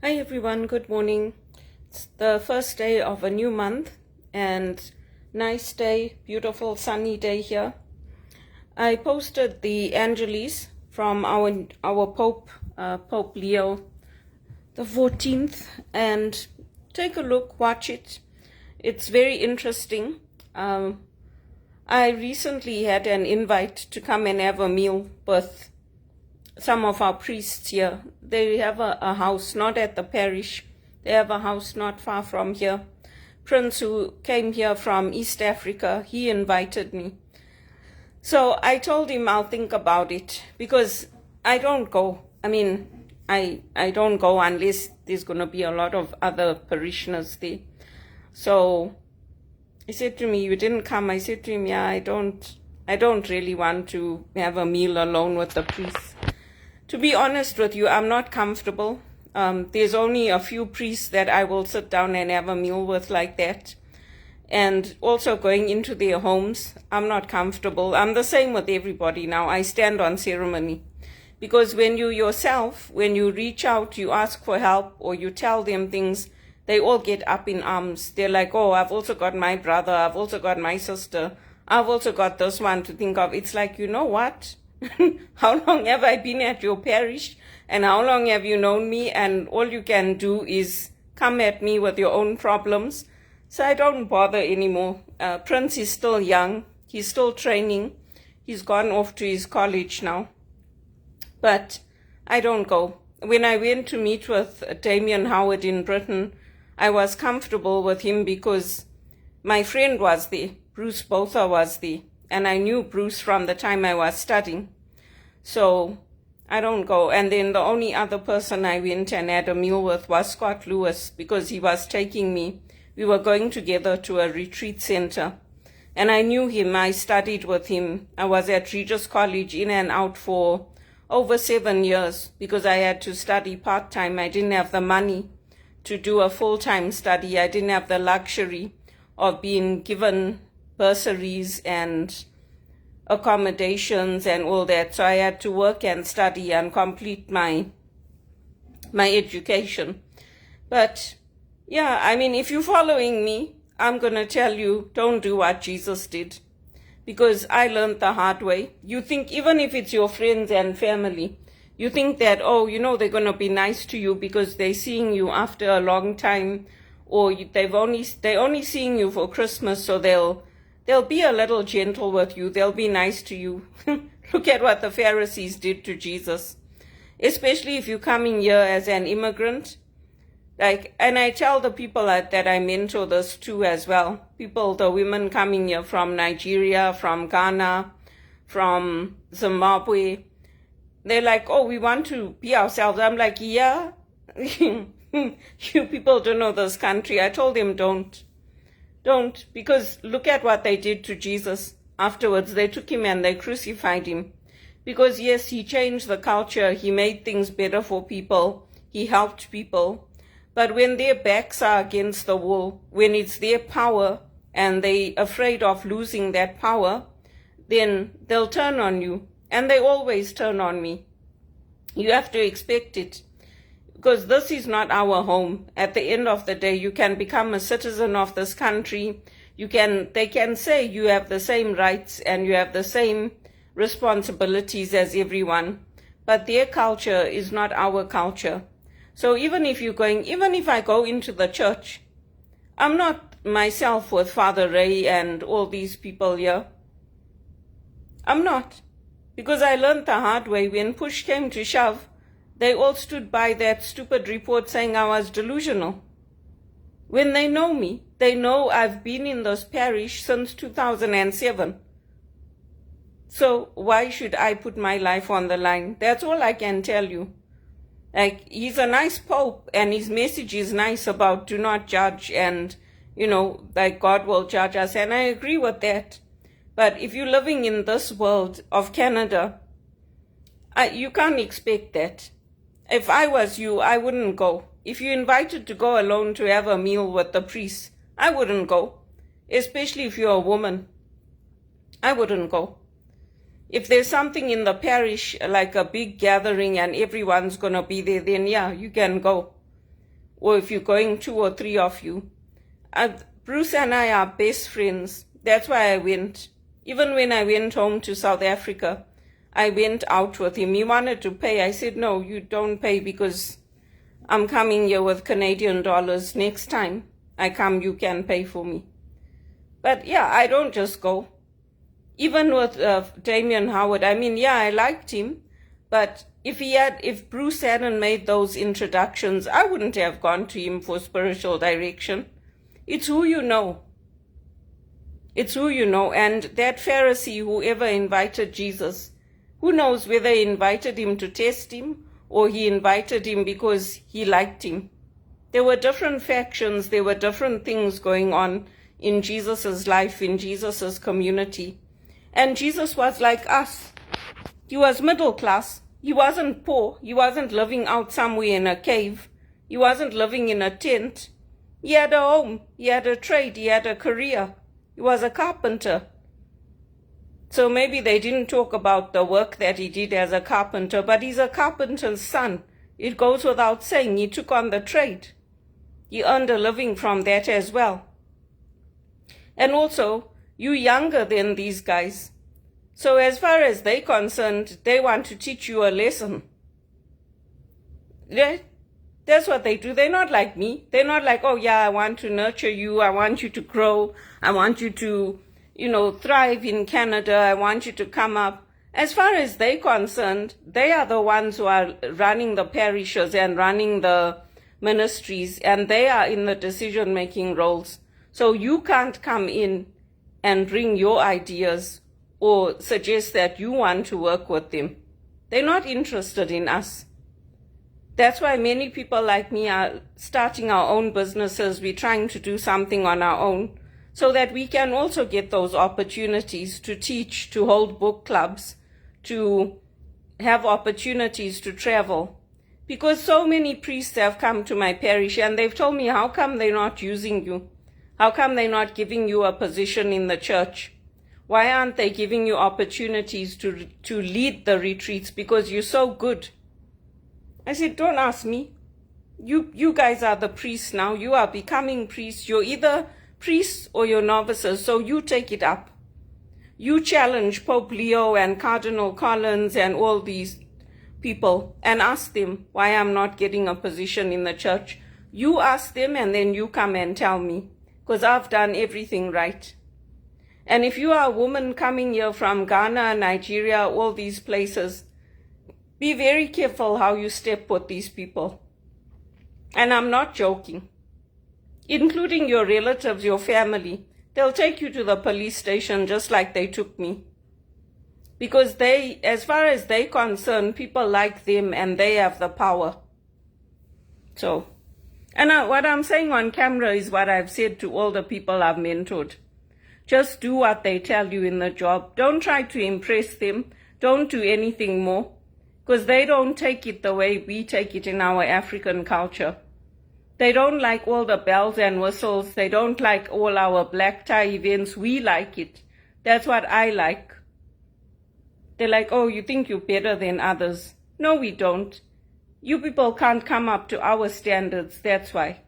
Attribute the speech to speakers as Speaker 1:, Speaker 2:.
Speaker 1: Hi everyone, good morning. It's the first day of a new month and nice day, beautiful sunny day here. I posted the Angeles from our Pope, Pope Leo the 14th, and take a look, watch it. It's very interesting. I recently had an invite to come and have a meal with some of our priests here. They have a house, not at the parish. They have a house not far from here. Prince, who came here from East Africa, he invited me. So I told him I'll think about it, because I don't go. I don't go unless there's going to be a lot of other parishioners there. So he said to me, "You didn't come." I said to him, "Yeah, I don't really want to have a meal alone with the priests. To be honest with you, I'm not comfortable. There's only a few priests that I will sit down and have a meal with like that. And also going into their homes, I'm not comfortable. I'm the same with everybody now. I stand on ceremony. Because when you reach out, you ask for help or you tell them things, they all get up in arms. They're like, "Oh, I've also got my brother, I've also got my sister, I've also got this one to think of." It's like, you know what? How long have I been at your parish, and how long have you known me, and all you can do is come at me with your own problems. So I don't bother anymore. Prince is still young, he's still training, he's gone off to his college now, but I don't go. When I went to meet with Damien Howard in Britain, I was comfortable with him because my friend was there, Bruce Botha was there, and I knew Bruce from the time I was studying. So I don't go. And then the only other person I went and had a meal with was Scott Lewis, because he was taking me. We were going together to a retreat center. And I knew him. I studied with him. I was at Regis College in and out for over 7 years because I had to study part-time. I didn't have the money to do a full-time study. I didn't have the luxury of being given bursaries and accommodations and all that. So I had to work and study and complete my education. But yeah, if you're following me, I'm going to tell you, don't do what Jesus did, because I learned the hard way. You think, even if it's your friends and family, you think that, oh, they're going to be nice to you because they're seeing you after a long time, or they're only seeing you for Christmas, so they'll be a little gentle with you. They'll be nice to you. Look at what the Pharisees did to Jesus, especially if you're coming here as an immigrant. And I tell the people that I mentor this too as well. The women coming here from Nigeria, from Ghana, from Zimbabwe, they're like, "Oh, we want to be ourselves." I'm like, yeah, you people don't know this country. I told them, don't, because look at what they did to Jesus afterwards. They took him and they crucified him. Because yes, he changed the culture, he made things better for people, he helped people. But when their backs are against the wall, when it's their power and they're afraid of losing that power, then they'll turn on you. And they always turn on me. You have to expect it, because this is not our home. At the end of the day, you can become a citizen of this country. They can say you have the same rights and you have the same responsibilities as everyone, but their culture is not our culture. So even if I go into the church, I'm not myself with Father Ray and all these people here. I'm not. Because I learned the hard way. When push came to shove, they all stood by that stupid report saying I was delusional. When they know me, they know I've been in this parish since 2007. So why should I put my life on the line? That's all I can tell you. He's a nice Pope, and his message is nice about do not judge, and, God will judge us, and I agree with that. But if you're living in this world of Canada, you can't expect that. If I was you, I wouldn't go. If you're invited to go alone to have a meal with the priest, I wouldn't go. Especially if you're a woman. I wouldn't go. If there's something in the parish, like a big gathering and everyone's going to be there, then yeah, you can go. or if you're going 2 or 3 of you. Bruce and I are best friends. That's why I went. Even when I went home to South Africa, I went out with him. He wanted to pay. I said, no, you don't pay because I'm coming here with Canadian dollars. Next time I come, you can pay for me. But yeah, I don't just go. Even with Damien Howard, I mean, yeah, I liked him, but if Bruce hadn't made those introductions, I wouldn't have gone to him for spiritual direction. It's who you know. It's who you know. And that Pharisee, whoever invited Jesus, who knows whether he invited him to test him or he invited him because he liked him. There were different factions, there were different things going on in Jesus's life, in Jesus's community. And Jesus was like us. He was middle class. He wasn't poor. He wasn't living out somewhere in a cave. He wasn't living in a tent. He had a home. He had a trade. He had a career. He was a carpenter. So maybe they didn't talk about the work that he did as a carpenter, but he's a carpenter's son. It goes without saying. He took on the trade. He earned a living from that as well. And also, you're younger than these guys. So as far as they're concerned, they want to teach you a lesson. Yeah, that's what they do. They're not like me. They're not like, oh yeah, I want to nurture you. I want you to grow. I want you to, thrive in Canada. I want you to come up. As far as they're concerned, they are the ones who are running the parishes and running the ministries, and they are in the decision-making roles. So you can't come in and bring your ideas or suggest that you want to work with them. They're not interested in us. That's why many people like me are starting our own businesses. We're trying to do something on our own so that we can also get those opportunities to teach, to hold book clubs, to have opportunities to travel. Because so many priests have come to my parish and they've told me, how come they're not using you? How come they're not giving you a position in the church? Why aren't they giving you opportunities to lead the retreats? Because you're so good. I said, don't ask me. You guys are the priests now. You are becoming priests. You're either priests or you're novices, so you take it up. You challenge Pope Leo and Cardinal Collins and all these people and ask them why I'm not getting a position in the church. You ask them and then you come and tell me, because I've done everything right. And if you are a woman coming here from Ghana, Nigeria, all these places, be very careful how you step with these people. And I'm not joking. Including your relatives, your family. They'll take you to the police station just like they took me. Because they, as far as they're concerned, people like them and they have the power. So, and what I'm saying on camera is what I've said to all the people I've mentored. Just do what they tell you in the job. Don't try to impress them. Don't do anything more. Because they don't take it the way we take it in our African culture. They don't like all the bells and whistles. They don't like all our black tie events. We like it. That's what I like. They're like, oh, you think you're better than others. No, we don't. You people can't come up to our standards. That's why.